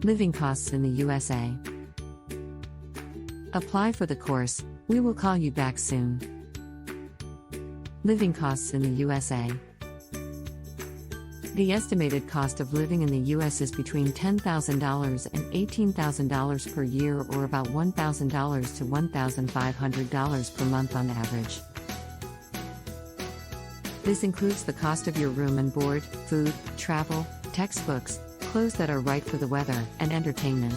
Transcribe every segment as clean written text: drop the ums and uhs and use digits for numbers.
Living costs in the USA. Apply for the course, we will call you back soon. Living costs in the USA. The estimated cost of living in the U.S. is between $10,000 and $18,000 per year, or about $1,000 to $1,500 per month on average. This includes the cost of your room and board, food, travel, textbooks, clothes that are right for the weather, and entertainment.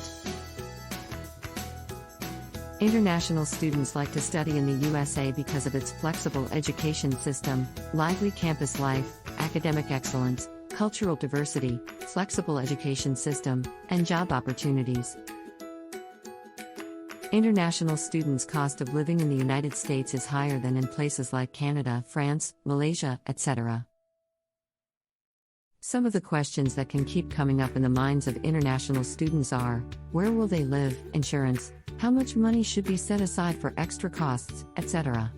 International students like to study in the USA because of its flexible education system, lively campus life, academic excellence, cultural diversity, flexible education system, and job opportunities. International students' cost of living in the United States is higher than in places like Canada, France, Malaysia, etc. Some of the questions that can keep coming up in the minds of international students are: where will they live, insurance, how much money should be set aside for extra costs, etc.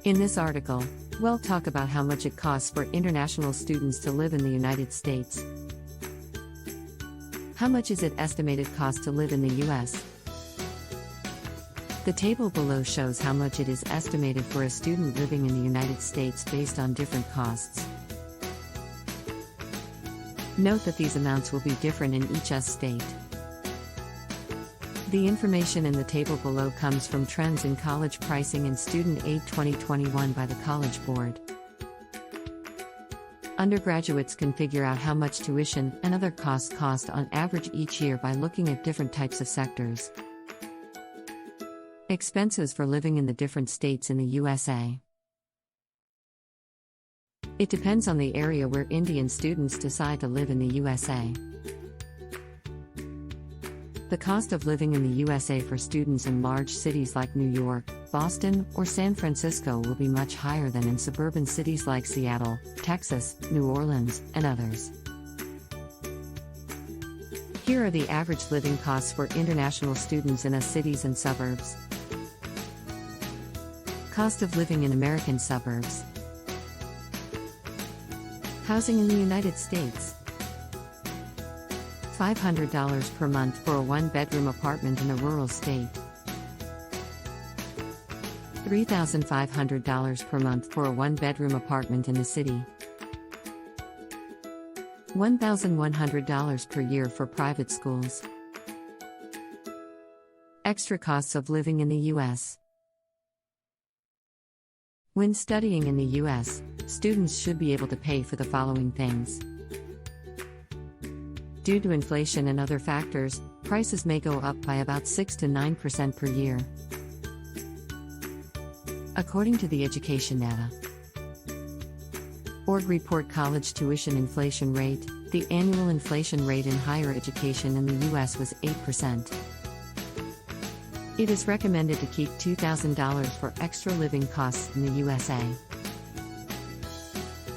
In this article, we'll talk about how much it costs for international students to live in the United States. How much is it estimated cost to live in the US? The table below shows how much it is estimated for a student living in the United States based on different costs. Note that these amounts will be different in each US state. The information in the table below comes from Trends in College Pricing and Student Aid 2021 by the College Board. Undergraduates can figure out how much tuition and other costs cost on average each year by looking at different types of sectors. Expenses for living in the different states in the USA. It depends on the area where Indian students decide to live in the USA. The cost of living in the USA for students in large cities like New York, Boston, or San Francisco will be much higher than in suburban cities like Seattle, Texas, New Orleans, and others. Here are the average living costs for international students in US cities and suburbs. Cost of living in American suburbs. Housing in the United States. $500 per month for a one-bedroom apartment in a rural state. $3,500 per month for a one-bedroom apartment in a city. $1,100 per year for private schools. Extra costs of living in the U.S. When studying in the U.S., students should be able to pay for the following things. Due to inflation and other factors, prices may go up by about 6 to 9% per year. According to the education data. Org report college tuition inflation rate, the annual inflation rate in higher education in the U.S. was 8%. It is recommended to keep $2,000 for extra living costs in the USA.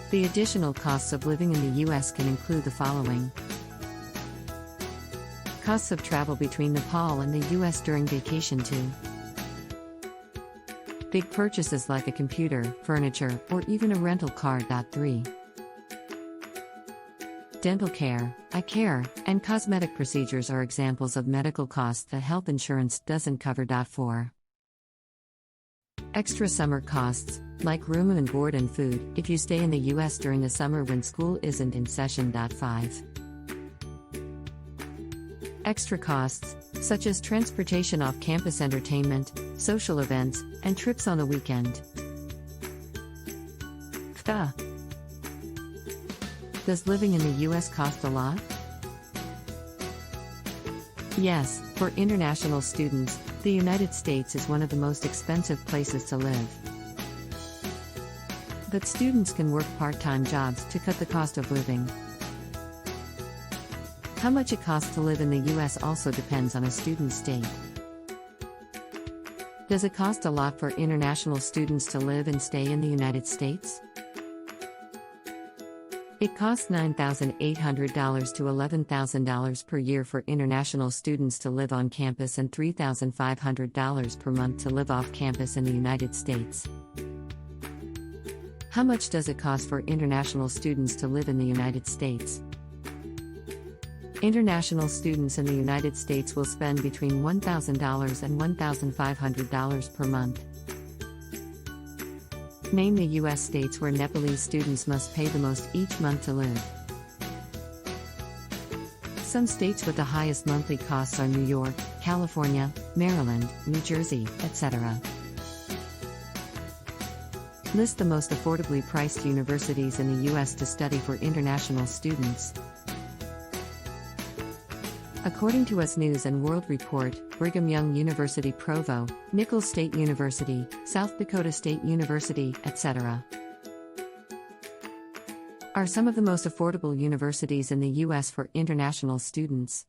The additional costs of living in the U.S. can include the following. Costs of travel between Nepal and the U.S. during vacation too. Big purchases like a computer, furniture, or even a rental car. 3. Dental care, eye care, and cosmetic procedures are examples of medical costs that health insurance doesn't cover. 4. Extra summer costs, like room and board and food, if you stay in the U.S. during the summer when school isn't in session. 5. Extra costs, such as transportation off-campus entertainment, social events, and trips on the weekend. Does living in the U.S. cost a lot? Yes, for international students, the United States is one of the most expensive places to live. But students can work part-time jobs to cut the cost of living. How much it costs to live in the U.S. also depends on a student's state. Does it cost a lot for international students to live and stay in the United States? It costs $9,800 to $11,000 per year for international students to live on campus and $3,500 per month to live off campus in the United States. How much does it cost for international students to live in the United States? International students in the United States will spend between $1,000 and $1,500 per month. Name the U.S. states where Nepalese students must pay the most each month to live. Some states with the highest monthly costs are New York, California, Maryland, New Jersey, etc. List the most affordably priced universities in the U.S. to study for international students. According to US News and World Report, Brigham Young University Provo, Nicholls State University, South Dakota State University, etc. are some of the most affordable universities in the U.S. for international students.